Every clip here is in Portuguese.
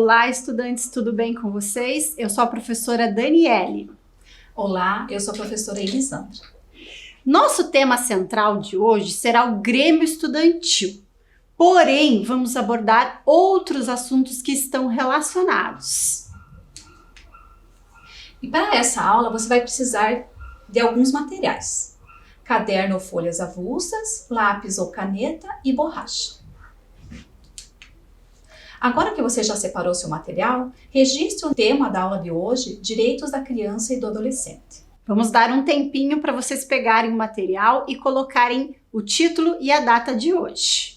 Olá, estudantes, tudo bem com vocês? Eu sou a professora Daniele. Olá, eu sou a professora Elisandra. Nosso tema central de hoje será o Grêmio Estudantil. Porém, vamos abordar outros assuntos que estão relacionados. E para essa aula você vai precisar de alguns materiais: caderno ou folhas avulsas, lápis ou caneta e borracha. Agora que você já separou seu material, registre o tema da aula de hoje, Direitos da Criança e do Adolescente. Vamos dar um tempinho para vocês pegarem o material e colocarem o título e a data de hoje.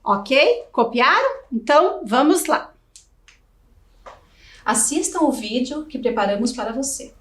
Ok? Copiaram? Então, vamos lá. Assistam o vídeo que preparamos para você.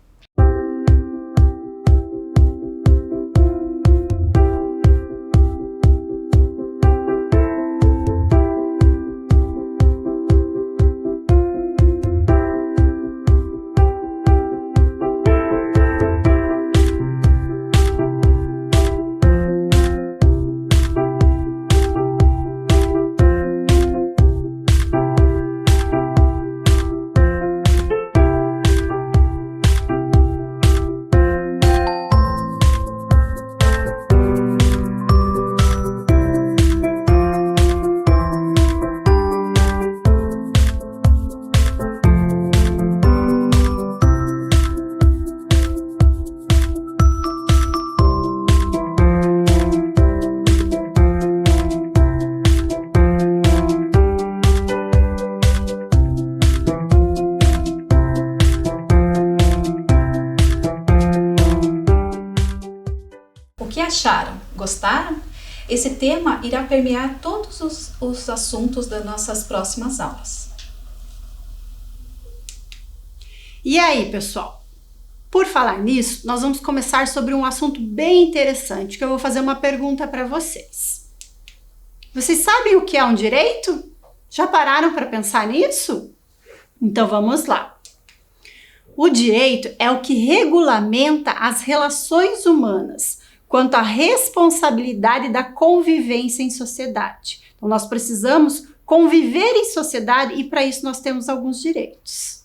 O que acharam? Gostaram? Esse tema irá permear todos os assuntos das nossas próximas aulas. E aí, pessoal? Por falar nisso, nós vamos começar sobre um assunto bem interessante, que eu vou fazer uma pergunta para vocês. Vocês sabem o que é um direito? Já pararam para pensar nisso? Então vamos lá. O direito é o que regulamenta as relações humanas quanto à responsabilidade da convivência em sociedade. Então, nós precisamos conviver em sociedade e, para isso, nós temos alguns direitos.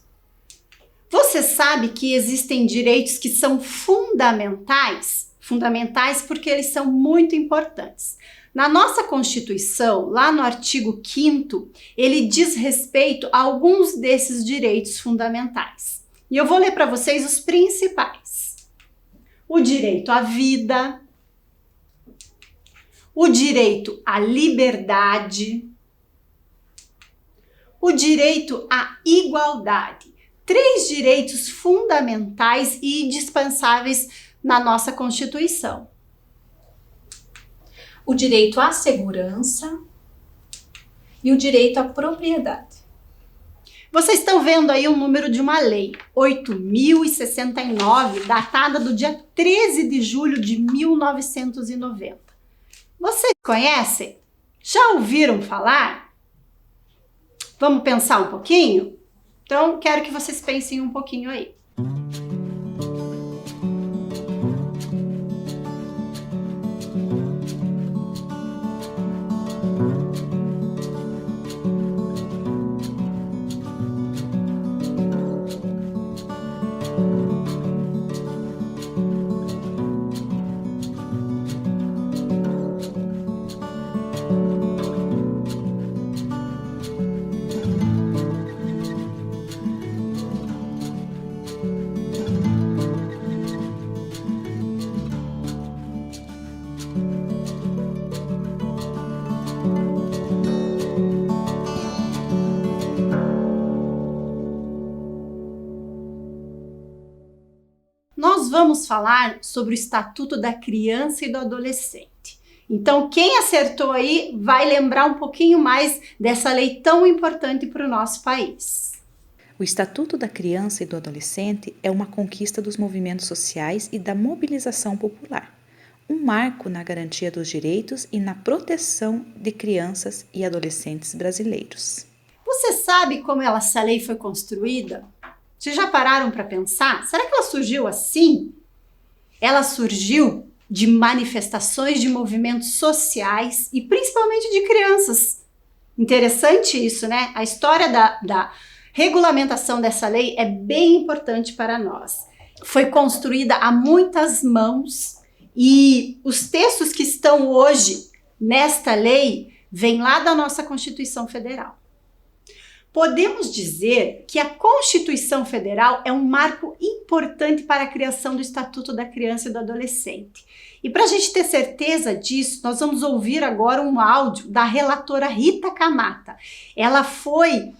Você sabe que existem direitos que são fundamentais? Fundamentais porque eles são muito importantes. Na nossa Constituição, lá no artigo 5º, ele diz respeito a alguns desses direitos fundamentais. E eu vou ler para vocês os principais. O direito à vida, o direito à liberdade, o direito à igualdade. 3 direitos fundamentais e indispensáveis na nossa Constituição. O direito à segurança e o direito à propriedade. Vocês estão vendo aí o número de uma lei, 8.069, datada do dia 13 de julho de 1990. Vocês conhecem? Já ouviram falar? Vamos pensar um pouquinho? Então, quero que vocês pensem um pouquinho aí. Nós vamos falar sobre o Estatuto da Criança e do Adolescente. Então, quem acertou aí vai lembrar um pouquinho mais dessa lei tão importante para o nosso país. O Estatuto da Criança e do Adolescente é uma conquista dos movimentos sociais e da mobilização popular, um marco na garantia dos direitos e na proteção de crianças e adolescentes brasileiros. Você sabe como essa lei foi construída? Vocês já pararam para pensar? Será que ela surgiu assim? Ela surgiu de manifestações de movimentos sociais e principalmente de crianças. Interessante isso, né? A história da regulamentação dessa lei é bem importante para nós. Foi construída a muitas mãos e os textos que estão hoje nesta lei vêm lá da nossa Constituição Federal. Podemos dizer que a Constituição Federal é um marco importante para a criação do Estatuto da Criança e do Adolescente. E para a gente ter certeza disso, nós vamos ouvir agora um áudio da relatora Rita Camata. Ela foi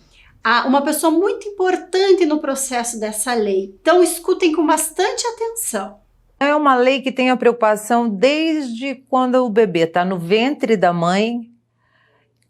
uma pessoa muito importante no processo dessa lei. Então escutem com bastante atenção. É uma lei que tem a preocupação desde quando o bebê está no ventre da mãe,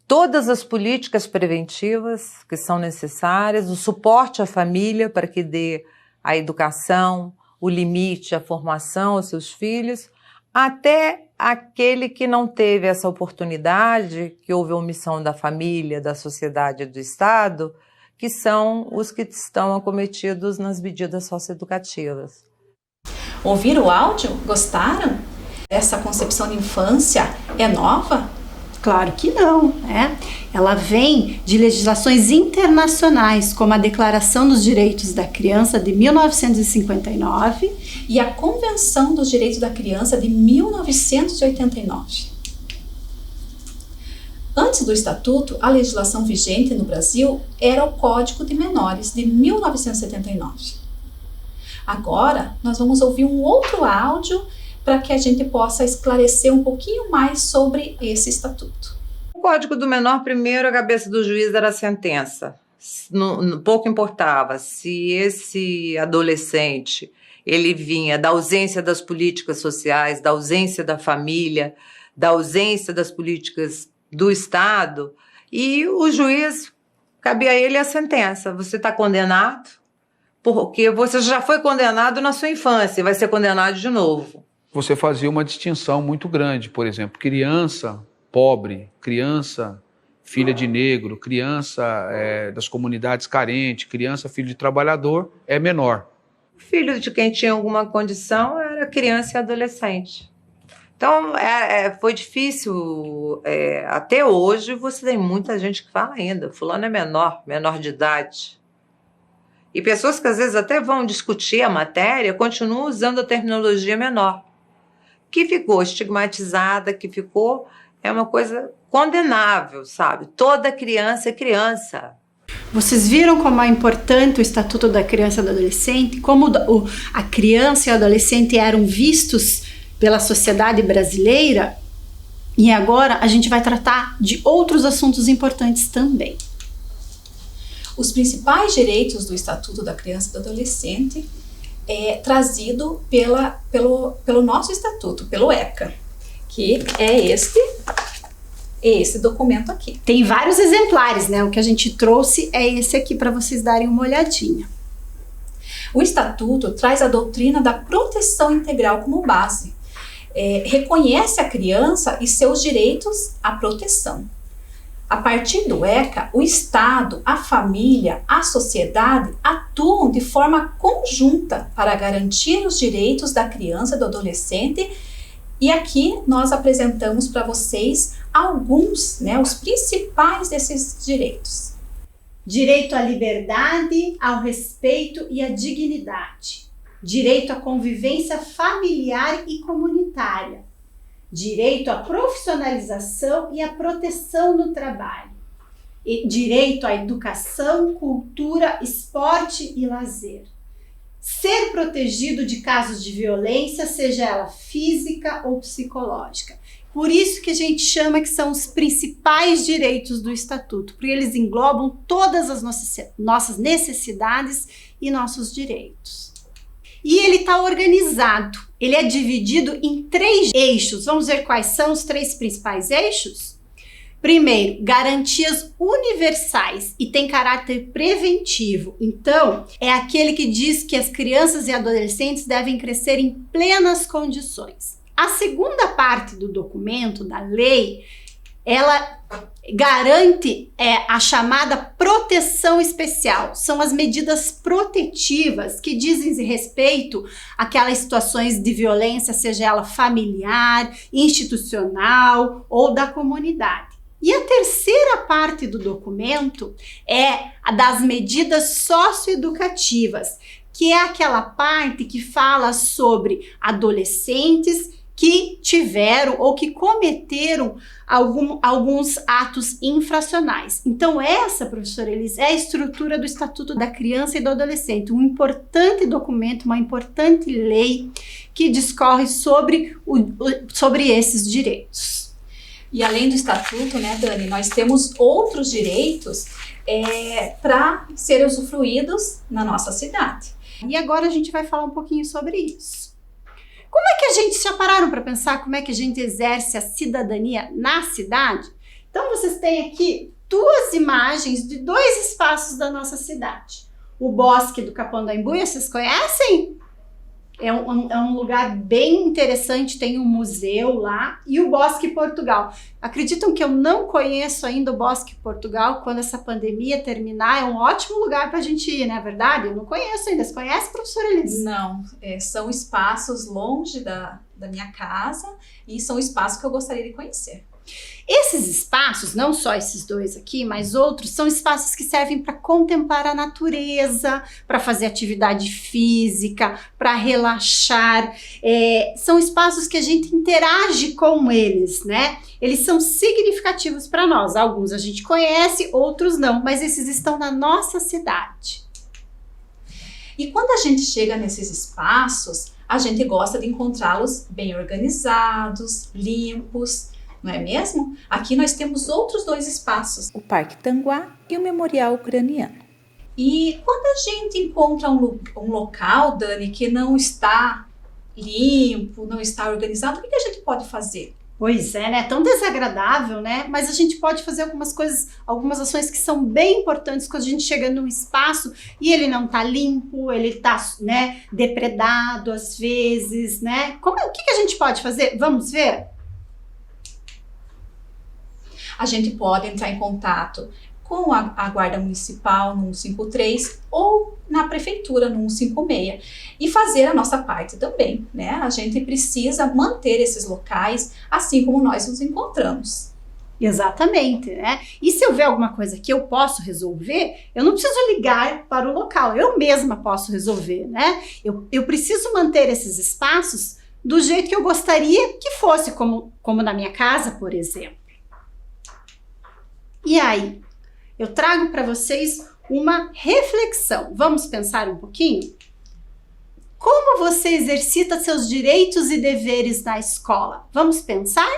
todas as políticas preventivas que são necessárias, o suporte à família para que dê a educação, o limite, a formação aos seus filhos, até aquele que não teve essa oportunidade, que houve omissão da família, da sociedade e do Estado, que são os que estão acometidos nas medidas socioeducativas. Ouviram o áudio? Gostaram? Essa concepção de infância é nova? Claro que não, né? Ela vem de legislações internacionais, como a Declaração dos Direitos da Criança de 1959 e a Convenção dos Direitos da Criança de 1989. Antes do Estatuto, a legislação vigente no Brasil era o Código de Menores de 1979. Agora, nós vamos ouvir um outro áudio para que a gente possa esclarecer um pouquinho mais sobre esse estatuto. O Código do Menor, primeiro, a cabeça do juiz era a sentença. Pouco importava se esse adolescente ele vinha da ausência das políticas sociais, da ausência da família, da ausência das políticas do Estado, e o juiz, cabia a ele a sentença. Você está condenado porque você já foi condenado na sua infância e vai ser condenado de novo. Você fazia uma distinção muito grande, por exemplo, criança pobre, criança filha de negro, criança das comunidades carentes, criança filho de trabalhador, é menor. O filho de quem tinha alguma condição era criança e adolescente. Então, foi difícil, até hoje você tem muita gente que fala ainda, fulano é menor de idade. E pessoas que às vezes até vão discutir a matéria, continuam usando a terminologia menor, que ficou estigmatizada, é uma coisa condenável, sabe? Toda criança é criança. Vocês viram como é importante o Estatuto da Criança e do Adolescente, como a criança e o adolescente eram vistos pela sociedade brasileira? E agora a gente vai tratar de outros assuntos importantes também. Os principais direitos do Estatuto da Criança e do Adolescente é trazido pelo nosso Estatuto, pelo ECA, que é esse documento aqui. Tem vários exemplares, né? O que a gente trouxe é esse aqui para vocês darem uma olhadinha. O Estatuto traz a doutrina da proteção integral como base. Reconhece a criança e seus direitos à proteção. A partir do ECA, o Estado, a família, a sociedade atuam de forma conjunta para garantir os direitos da criança e do adolescente. E aqui nós apresentamos para vocês alguns, os principais desses direitos. Direito à liberdade, ao respeito e à dignidade. Direito à convivência familiar e comunitária. Direito à profissionalização e à proteção no trabalho. E direito à educação, cultura, esporte e lazer. Ser protegido de casos de violência, seja ela física ou psicológica. Por isso que a gente chama que são os principais direitos do Estatuto, porque eles englobam todas as nossas necessidades e nossos direitos. E ele está organizado, ele é dividido em 3 eixos. Vamos ver quais são os 3 principais eixos? Primeiro, garantias universais e tem caráter preventivo. Então, é aquele que diz que as crianças e adolescentes devem crescer em plenas condições. A segunda parte do documento, da lei, ela garante a chamada proteção especial. São as medidas protetivas que dizem respeito àquelas situações de violência, seja ela familiar, institucional ou da comunidade. E a terceira parte do documento é a das medidas socioeducativas, que é aquela parte que fala sobre adolescentes que tiveram ou que cometeram alguns atos infracionais. Então essa, professora Elis, é a estrutura do Estatuto da Criança e do Adolescente, um importante documento, uma importante lei que discorre sobre esses direitos. E além do Estatuto, Dani, nós temos outros direitos para serem usufruídos na nossa cidade. E agora a gente vai falar um pouquinho sobre isso. Como é que a gente, já pararam para pensar como é que a gente exerce a cidadania na cidade? Então vocês têm aqui 2 imagens de 2 espaços da nossa cidade. O Bosque do Capão da Embuia, vocês conhecem? É um lugar bem interessante, tem um museu lá, e o Bosque Portugal. Acreditam que eu não conheço ainda o Bosque Portugal? Quando essa pandemia terminar, é um ótimo lugar para a gente ir, não é verdade? Eu não conheço ainda. Você conhece, professora Elis? Não, são espaços longe da minha casa e são espaços que eu gostaria de conhecer. Esses espaços, não só esses 2 aqui, mas outros, são espaços que servem para contemplar a natureza, para fazer atividade física, para relaxar. São espaços que a gente interage com eles, Eles são significativos para nós. Alguns a gente conhece, outros não, mas esses estão na nossa cidade. E quando a gente chega nesses espaços, a gente gosta de encontrá-los bem organizados, limpos, não é mesmo? Aqui nós temos outros 2 espaços. O Parque Tanguá e o Memorial Ucraniano. E quando a gente encontra um local, Dani, que não está limpo, não está organizado, o que a gente pode fazer? Pois é, tão desagradável, Mas a gente pode fazer algumas coisas, algumas ações que são bem importantes quando a gente chega num espaço e ele não tá limpo, ele tá, depredado às vezes, O que a gente pode fazer? Vamos ver? A gente pode entrar em contato com a Guarda Municipal no 153 ou na Prefeitura no 156 e fazer a nossa parte também, A gente precisa manter esses locais assim como nós nos encontramos. Exatamente, E se eu ver alguma coisa que eu posso resolver, eu não preciso ligar para o local, eu mesma posso resolver, Eu preciso manter esses espaços do jeito que eu gostaria que fosse, como na minha casa, por exemplo. E aí, eu trago para vocês uma reflexão. Vamos pensar um pouquinho? Como você exercita seus direitos e deveres na escola? Vamos pensar?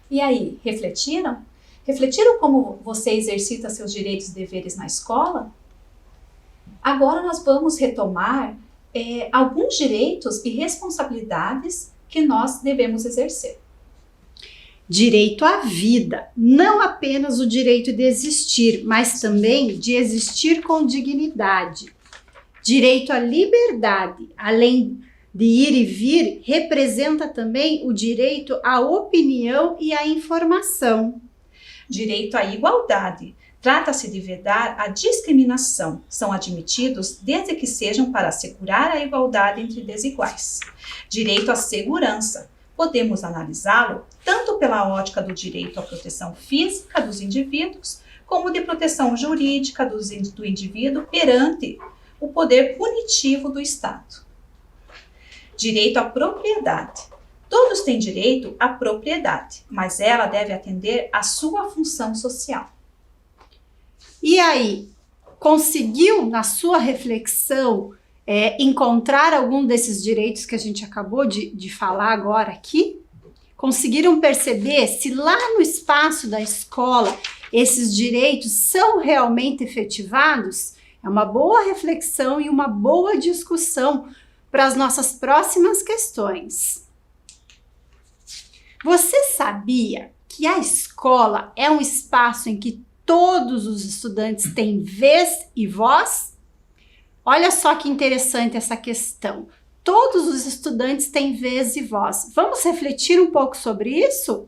E aí, refletiram? Refletiram como você exercita seus direitos e deveres na escola? Agora nós vamos retomar alguns direitos e responsabilidades que nós devemos exercer. Direito à vida, não apenas o direito de existir, mas também de existir com dignidade. Direito à liberdade, além de ir e vir, representa também o direito à opinião e à informação. Direito à igualdade. Trata-se de vedar a discriminação. São admitidos desde que sejam para assegurar a igualdade entre desiguais. Direito à segurança. Podemos analisá-lo tanto pela ótica do direito à proteção física dos indivíduos, como de proteção jurídica do indivíduo perante o poder punitivo do Estado. Direito à propriedade. Todos têm direito à propriedade, mas ela deve atender à sua função social. E aí, conseguiu na sua reflexão encontrar algum desses direitos que a gente acabou de falar agora aqui? Conseguiram perceber se lá no espaço da escola esses direitos são realmente efetivados? É uma boa reflexão e uma boa discussão para as nossas próximas questões. Você sabia que a escola é um espaço em que todos os estudantes têm vez e voz? Olha só que interessante essa questão. Todos os estudantes têm vez e voz. Vamos refletir um pouco sobre isso?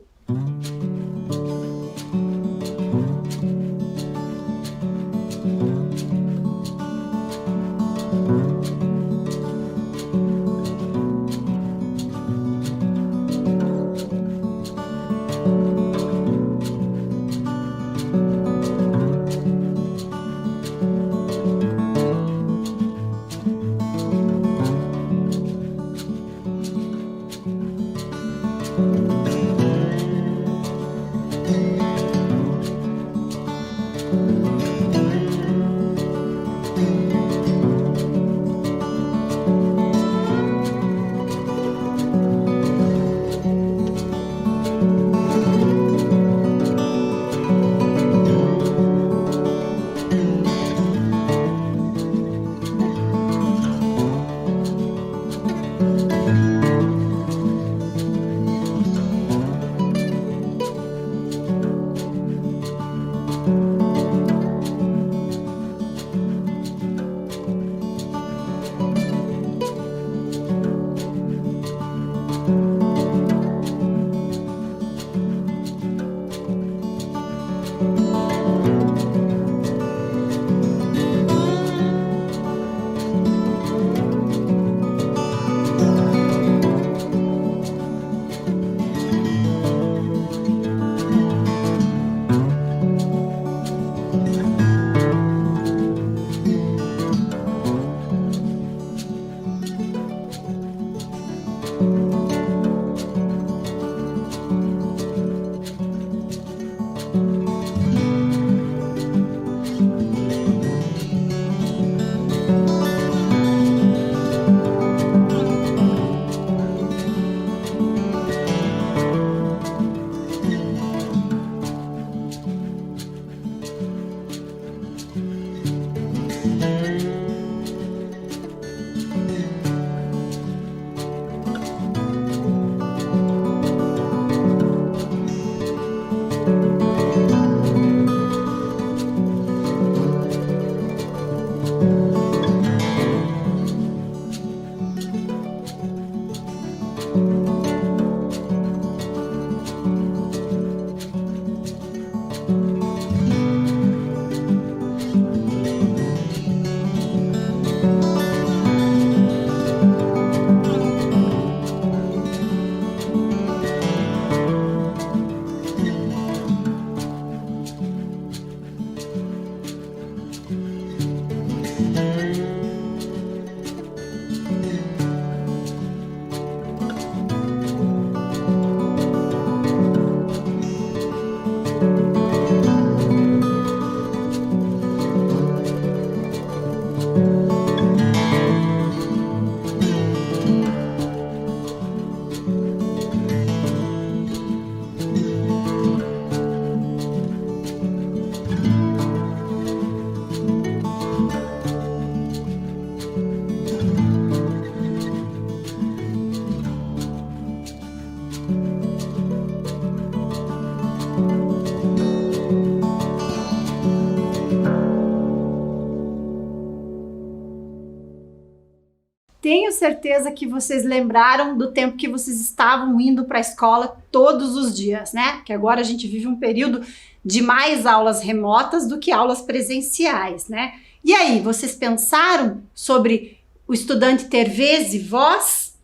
Tenho certeza que vocês lembraram do tempo que vocês estavam indo para a escola todos os dias, né? Que agora a gente vive um período de mais aulas remotas do que aulas presenciais, né? E aí, vocês pensaram sobre o estudante ter vez e voz?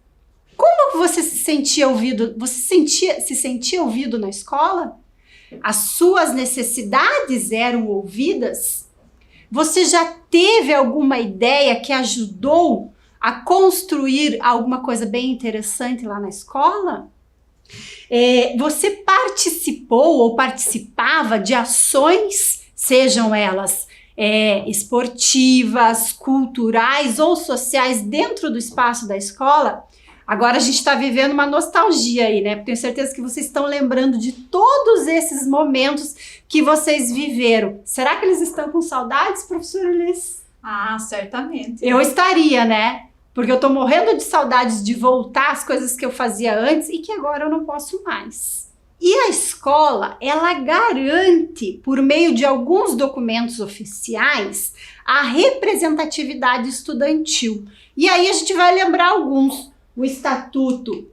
Como que você se sentia ouvido? Você se sentia ouvido na escola? As suas necessidades eram ouvidas? Você já teve alguma ideia que ajudou a construir alguma coisa bem interessante lá na escola? Você participou ou participava de ações, sejam elas esportivas, culturais ou sociais dentro do espaço da escola? Agora a gente está vivendo uma nostalgia aí, né? Porque tenho certeza que vocês estão lembrando de todos esses momentos que vocês viveram. Será que eles estão com saudades, professora Elis? Ah, certamente. Eu estaria, né? Porque eu tô morrendo de saudades de voltar às coisas que eu fazia antes e que agora eu não posso mais. E a escola, ela garante, por meio de alguns documentos oficiais, a representatividade estudantil. E aí a gente vai lembrar alguns. O Estatuto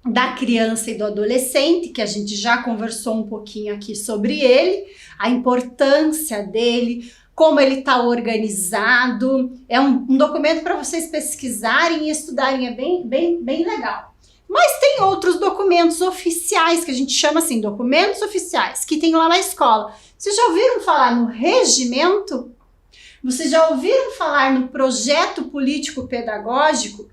da Criança e do Adolescente, que a gente já conversou um pouquinho aqui sobre ele, a importância dele, como ele está organizado. É um documento para vocês pesquisarem e estudarem, é bem legal. Mas tem outros documentos oficiais, que a gente chama assim, documentos oficiais, que tem lá na escola. Vocês já ouviram falar no regimento? Vocês já ouviram falar no projeto político-pedagógico?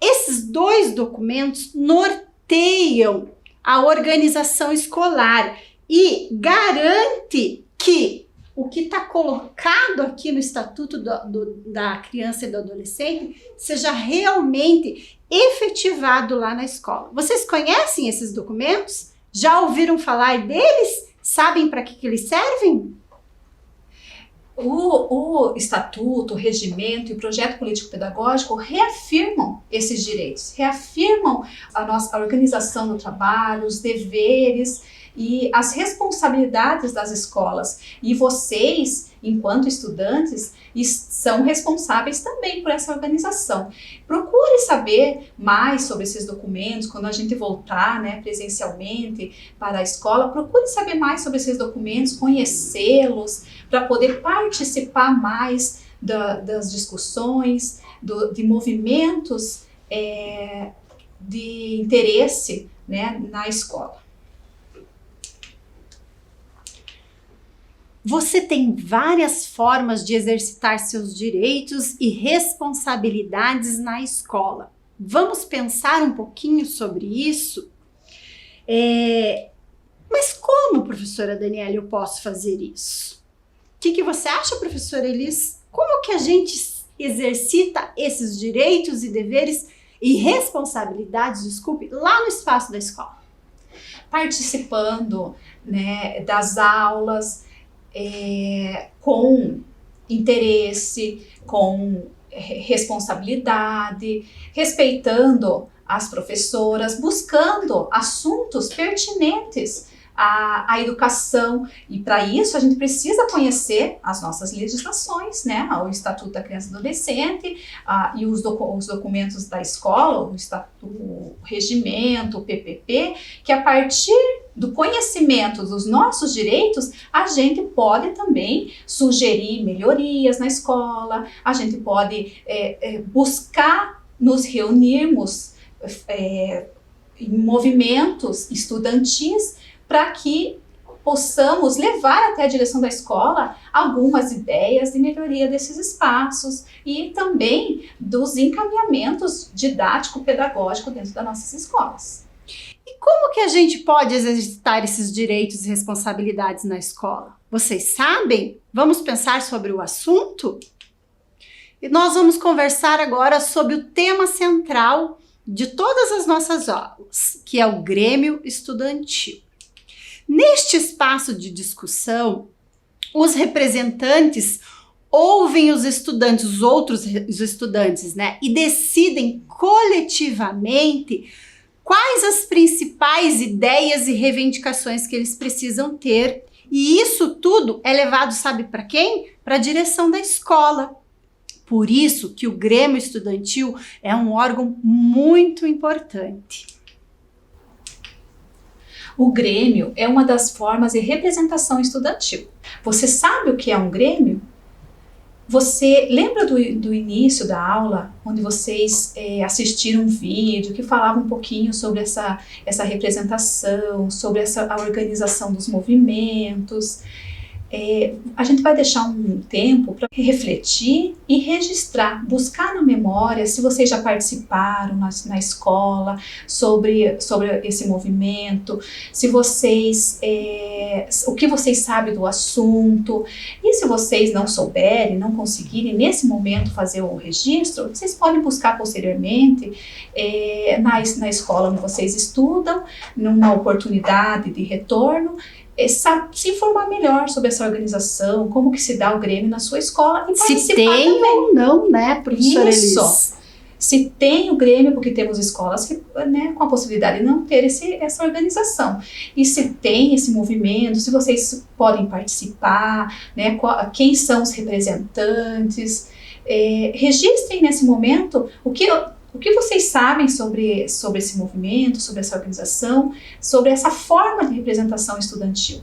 Esses dois documentos norteiam a organização escolar e garante que o que está colocado aqui no Estatuto da Criança e do Adolescente seja realmente efetivado lá na escola. Vocês conhecem esses documentos? Já ouviram falar deles? Sabem para que eles servem? O Estatuto, o Regimento e o Projeto Político-Pedagógico reafirmam esses direitos, reafirmam a organização do trabalho, os deveres e as responsabilidades das escolas. E vocês, enquanto estudantes, são responsáveis também por essa organização. Procure saber mais sobre esses documentos quando a gente voltar, né, presencialmente para a escola. Procure saber mais sobre esses documentos, conhecê-los, para poder participar mais das discussões, de movimentos de interesse, né, na escola. Você tem várias formas de exercitar seus direitos e responsabilidades na escola. Vamos pensar um pouquinho sobre isso? Mas como, professora Daniela, eu posso fazer isso? O que você acha, professora Elis? Como que a gente exercita esses direitos e deveres e responsabilidades, lá no espaço da escola? Participando, né, das aulas, com interesse, com responsabilidade, respeitando as professoras, buscando assuntos pertinentes à educação. E para isso a gente precisa conhecer as nossas legislações, né? O Estatuto da Criança e do Adolescente e os documentos da escola, o Regimento, o PPP, que a partir do conhecimento dos nossos direitos, a gente pode também sugerir melhorias na escola, a gente pode buscar nos reunirmos em movimentos estudantis para que possamos levar até a direção da escola algumas ideias de melhoria desses espaços e também dos encaminhamentos didático-pedagógicos dentro das nossas escolas. E como que a gente pode exercitar esses direitos e responsabilidades na escola? Vocês sabem? Vamos pensar sobre o assunto? E nós vamos conversar agora sobre o tema central de todas as nossas aulas, que é o Grêmio Estudantil. Neste espaço de discussão, os representantes ouvem os estudantes, os estudantes, né, e decidem coletivamente quais as principais ideias e reivindicações que eles precisam ter. E isso tudo é levado, sabe para quem? Para a direção da escola. Por isso que o Grêmio Estudantil é um órgão muito importante. O Grêmio é uma das formas de representação estudantil. Você sabe o que é um Grêmio? Você lembra do início da aula, onde vocês assistiram um vídeo que falava um pouquinho sobre essa representação, sobre a organização dos movimentos? A gente vai deixar um tempo para refletir e registrar, buscar na memória se vocês já participaram na escola sobre esse movimento, se vocês, o que vocês sabem do assunto. E se vocês não souberem, não conseguirem nesse momento fazer o registro, vocês podem buscar posteriormente na escola onde vocês estudam, numa oportunidade de retorno, se informar melhor sobre essa organização, como que se dá o Grêmio na sua escola e participar se tem também. Ou não, né, professora Isso. Elis? Se tem o Grêmio, porque temos escolas que, né, com a possibilidade de não ter essa organização. E se tem esse movimento, se vocês podem participar, né, quem são os representantes, registrem nesse momento o que vocês sabem sobre esse movimento, sobre essa organização, sobre essa forma de representação estudantil.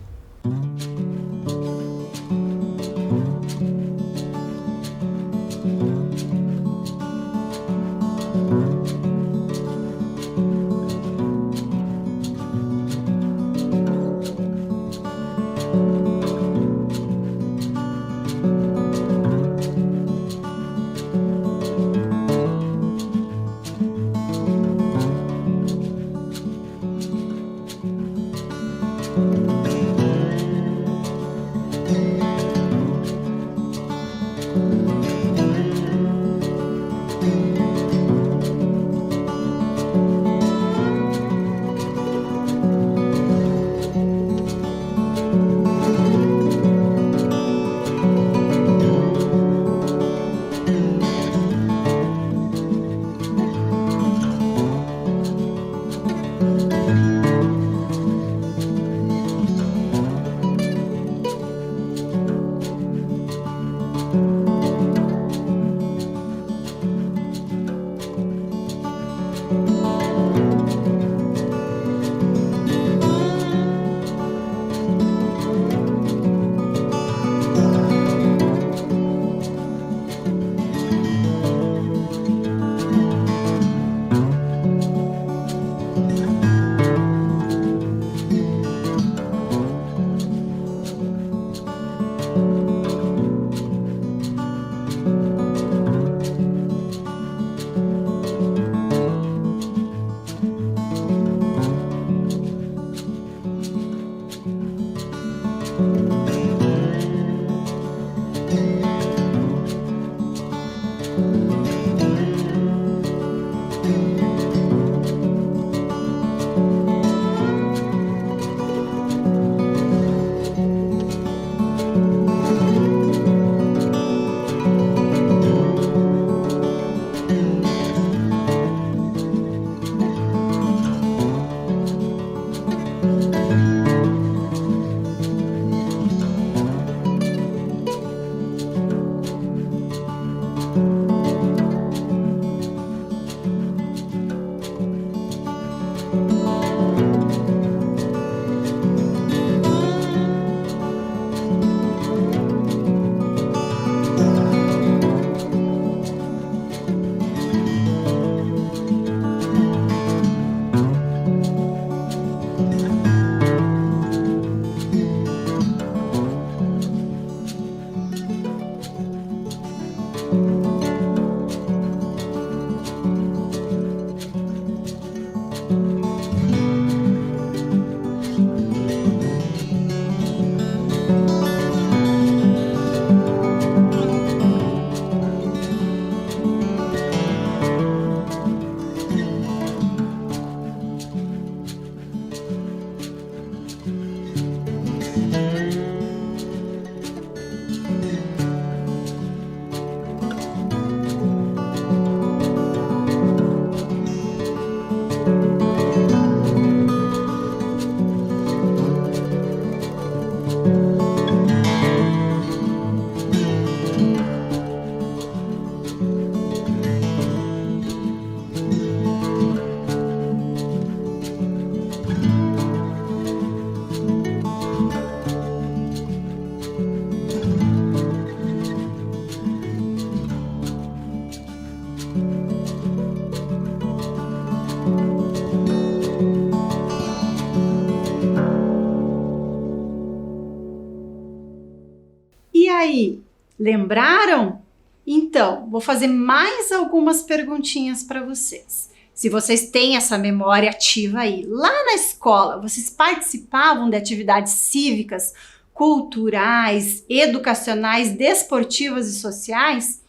aí? Lembraram? Então, vou fazer mais algumas perguntinhas para vocês. Se vocês têm essa memória ativa aí, lá na escola, vocês participavam de atividades cívicas, culturais, educacionais, desportivas e sociais?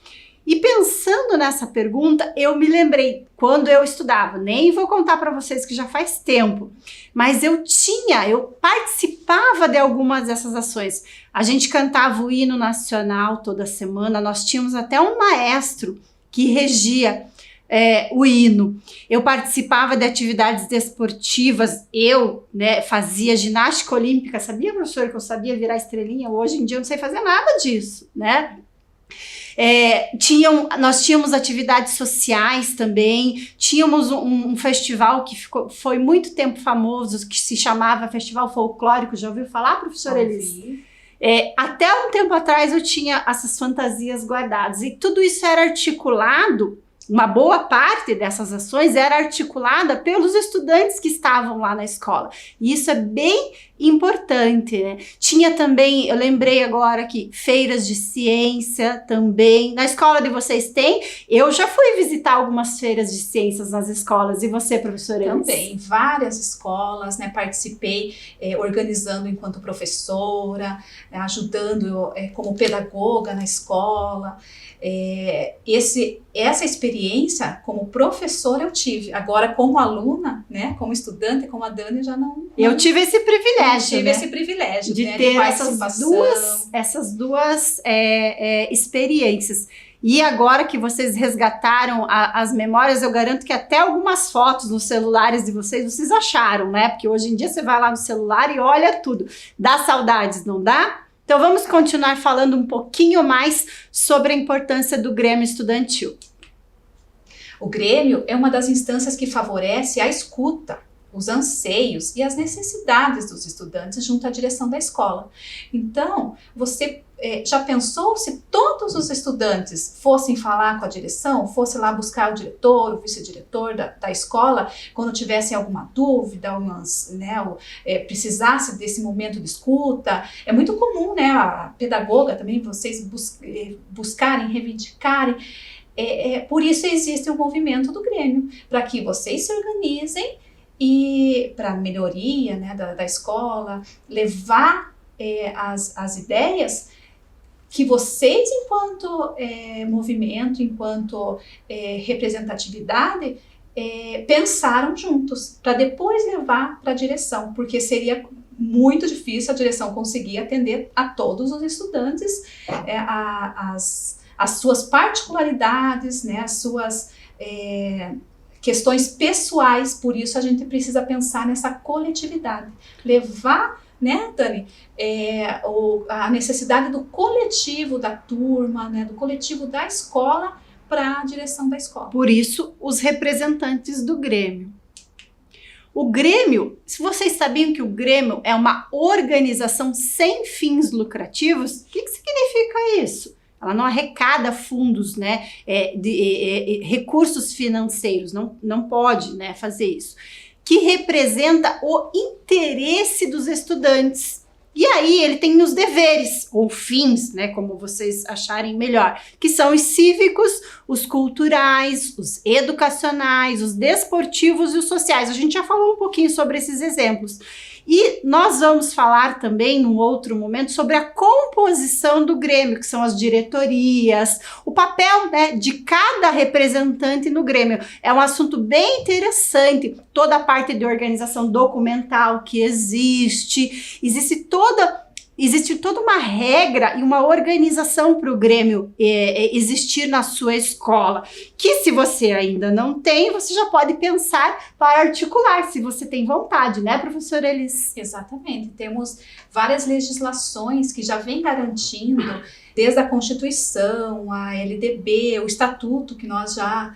E pensando nessa pergunta, eu me lembrei quando eu estudava, nem vou contar para vocês que já faz tempo, mas eu participava de algumas dessas ações. A gente cantava o hino nacional toda semana, nós tínhamos até um maestro que regia o hino. Eu participava de atividades desportivas, fazia ginástica olímpica. Sabia, professor, que eu sabia virar estrelinha? Hoje em dia eu não sei fazer nada disso, né? Nós tínhamos atividades sociais também, tínhamos um festival que foi muito tempo famoso, que se chamava Festival Folclórico. Já ouviu falar, professora Elis? Até um tempo atrás eu tinha essas fantasias guardadas, e tudo isso era articulado. Uma boa parte dessas ações era articulada pelos estudantes que estavam lá na escola. E isso é bem importante, né? Tinha também, eu lembrei agora aqui, feiras de ciência também. Na escola de vocês tem? Eu já fui visitar algumas feiras de ciências nas escolas. E você, professora Elis? Também, várias escolas, né? Participei organizando enquanto professora, ajudando como pedagoga na escola. Essa experiência como professora eu tive. Agora, como aluna, né, como estudante, como a Dani, já não. Eu tive esse privilégio. Esse privilégio de ter essas duas experiências. E agora que vocês resgataram as memórias, eu garanto que até algumas fotos nos celulares de vocês acharam, né? Porque hoje em dia você vai lá no celular e olha tudo. Dá saudades, não dá? Então vamos continuar falando um pouquinho mais sobre a importância do Grêmio Estudantil. O Grêmio é uma das instâncias que favorece a escuta, os anseios e as necessidades dos estudantes junto à direção da escola. Então, você já pensou se todos os estudantes fossem falar com a direção, fossem lá buscar o diretor, o vice-diretor da escola, quando tivessem alguma dúvida, precisasse desse momento de escuta? É muito comum, né, a pedagoga também, vocês buscarem, reivindicarem. Por isso existe o movimento do Grêmio, para que vocês se organizem e para a melhoria, né, da escola, levar as ideias que vocês, enquanto movimento, enquanto representatividade, pensaram juntos, para depois levar para a direção, porque seria muito difícil a direção conseguir atender a todos os estudantes, as suas particularidades, né, as suas questões pessoais. Por isso a gente precisa pensar nessa coletividade, levar, né, Dani, a necessidade do coletivo da turma, né, do coletivo da escola para a direção da escola. Por isso, os representantes do Grêmio. O Grêmio, se vocês sabiam que o Grêmio é uma organização sem fins lucrativos, o que significa isso? Ela não arrecada fundos, né, recursos financeiros, não pode, né, fazer isso. Que representa o interesse dos estudantes. E aí ele tem os deveres, ou fins, né, como vocês acharem melhor, que são os cívicos, os culturais, os educacionais, os desportivos e os sociais. A gente já falou um pouquinho sobre esses exemplos. E nós vamos falar também, num outro momento, sobre a composição do Grêmio, que são as diretorias, o papel, né, de cada representante no Grêmio. É um assunto bem interessante, toda a parte de organização documental que existe toda uma regra e uma organização para o Grêmio existir na sua escola, que se você ainda não tem, você já pode pensar para articular, se você tem vontade, né, professora Elis? Exatamente, temos várias legislações que já vêm garantindo, desde a Constituição, a LDB, o Estatuto, que nós já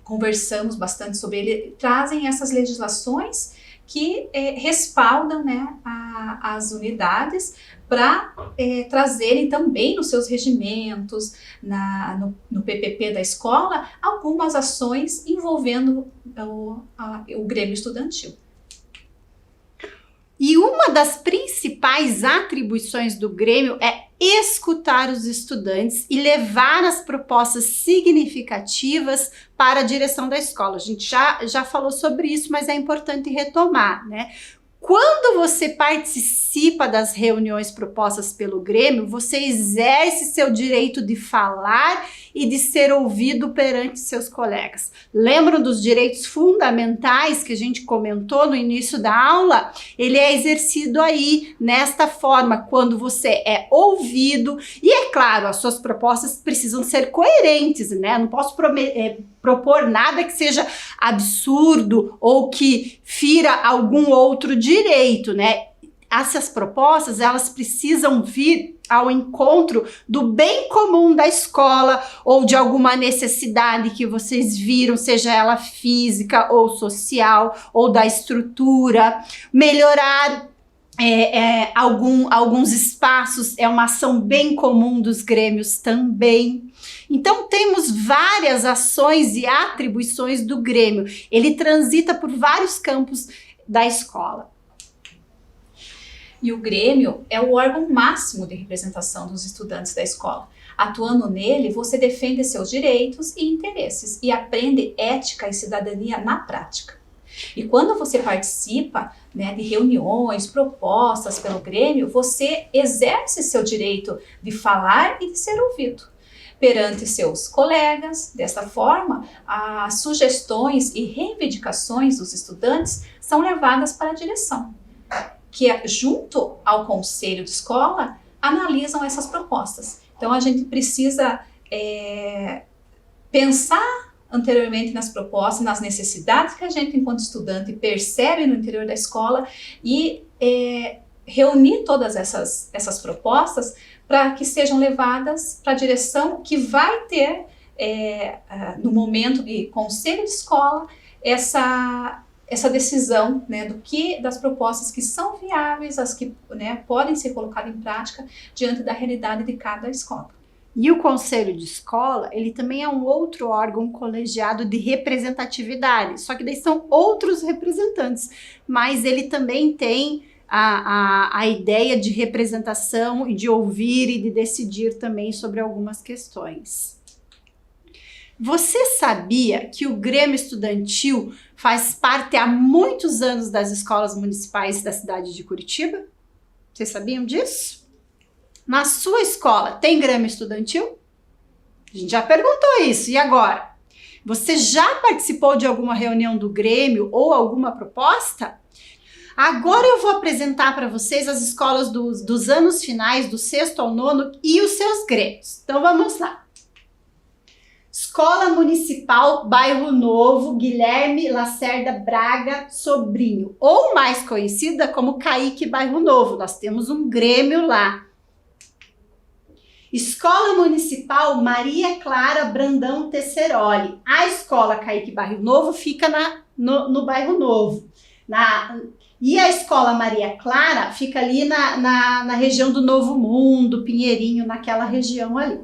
conversamos bastante sobre ele, trazem essas legislações que respaldam, né, as unidades para trazerem também nos seus regimentos, no PPP da escola, algumas ações envolvendo o Grêmio Estudantil. E um uma das principais atribuições do Grêmio é escutar os estudantes e levar as propostas significativas para a direção da escola. A gente já falou sobre isso, mas é importante retomar, né? Quando você participa das reuniões propostas pelo Grêmio, você exerce seu direito de falar e de ser ouvido perante seus colegas. Lembram dos direitos fundamentais que a gente comentou no início da aula? Ele é exercido aí, nesta forma, quando você é ouvido. E é claro, as suas propostas precisam ser coerentes, né? Não posso propor nada que seja absurdo ou que fira algum outro direito, né? Essas propostas, elas precisam vir ao encontro do bem comum da escola ou de alguma necessidade que vocês viram, seja ela física ou social ou da estrutura. Melhorar alguns espaços é uma ação bem comum dos grêmios também. Então temos várias ações e atribuições do Grêmio. Ele transita por vários campos da escola. E o Grêmio é o órgão máximo de representação dos estudantes da escola. Atuando nele, você defende seus direitos e interesses e aprende ética e cidadania na prática. E quando você participa, né, de reuniões, propostas pelo Grêmio, você exerce seu direito de falar e de ser ouvido perante seus colegas. Desta forma, as sugestões e reivindicações dos estudantes são levadas para a direção, que junto ao conselho de escola analisam essas propostas. Então a gente precisa pensar anteriormente nas propostas, nas necessidades que a gente enquanto estudante percebe no interior da escola e reunir todas essas propostas para que sejam levadas para a direção que vai ter no momento de conselho de escola essa decisão, né, das propostas que são viáveis, as que, né, podem ser colocadas em prática diante da realidade de cada escola. E o conselho de escola, ele também é um outro órgão colegiado de representatividade, só que daí são outros representantes, mas ele também tem a ideia de representação e de ouvir e de decidir também sobre algumas questões. Você sabia que o Grêmio Estudantil faz parte há muitos anos das escolas municipais da cidade de Curitiba? Vocês sabiam disso? Na sua escola tem Grêmio Estudantil? A gente já perguntou isso, e agora? Você já participou de alguma reunião do Grêmio ou alguma proposta? Agora eu vou apresentar para vocês as escolas dos anos finais, do 6º ao 9º e os seus grêmios. Então vamos lá. Escola Municipal Bairro Novo, Guilherme Lacerda Braga Sobrinho, ou mais conhecida como Caique Bairro Novo. Nós temos um Grêmio lá. Escola Municipal Maria Clara Brandão Tesseroli. A Escola Caique Bairro Novo fica no Bairro Novo. E a Escola Maria Clara fica ali na região do Novo Mundo, Pinheirinho, naquela região ali.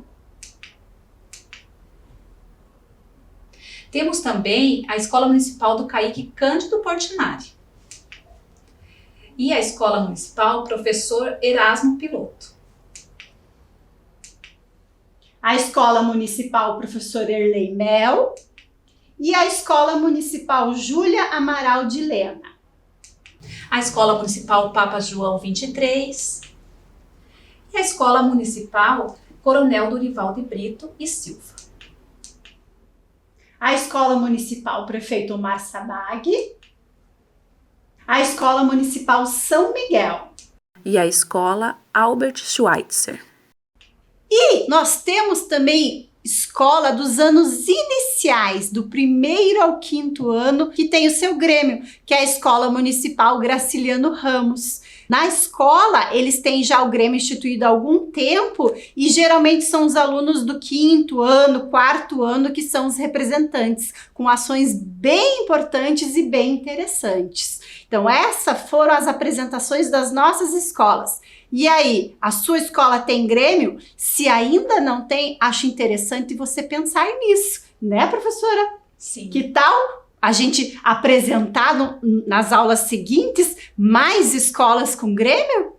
Temos também a Escola Municipal do Caíque Cândido Portinari e a Escola Municipal Professor Erasmo Piloto. A Escola Municipal Professor Erlei Mel e a Escola Municipal Júlia Amaral de Lena. A Escola Municipal Papa João 23 e a Escola Municipal Coronel Dorival de Brito e Silva. A Escola Municipal Prefeito Omar Sabag, a Escola Municipal São Miguel e a Escola Albert Schweitzer. E nós temos também escola dos anos iniciais, do 1º ao 5º ano, que tem o seu Grêmio, que é a Escola Municipal Graciliano Ramos. Na escola, eles têm já o Grêmio instituído há algum tempo e geralmente são os alunos do 5º ano, 4º ano que são os representantes, com ações bem importantes e bem interessantes. Então, essas foram as apresentações das nossas escolas. E aí, a sua escola tem Grêmio? Se ainda não tem, acho interessante você pensar nisso, né, professora? Sim. Que tal a gente apresentar nas aulas seguintes Mais escolas com Grêmio?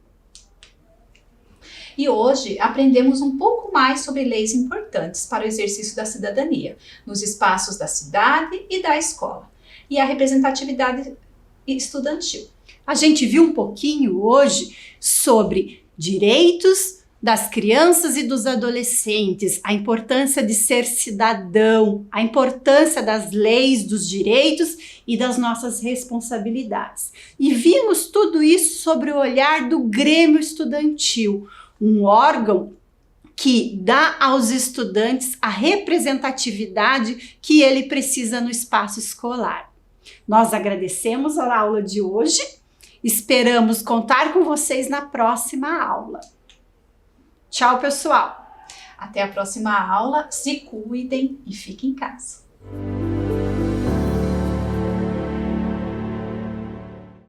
E hoje aprendemos um pouco mais sobre leis importantes para o exercício da cidadania, nos espaços da cidade e da escola, e a representatividade estudantil. A gente viu um pouquinho hoje sobre direitos das crianças e dos adolescentes, a importância de ser cidadão, a importância das leis, dos direitos e das nossas responsabilidades. E vimos tudo isso sobre o olhar do Grêmio Estudantil, um órgão que dá aos estudantes a representatividade que ele precisa no espaço escolar. Nós agradecemos a aula de hoje, esperamos contar com vocês na próxima aula. Tchau, pessoal! Até a próxima aula, se cuidem e fiquem em casa.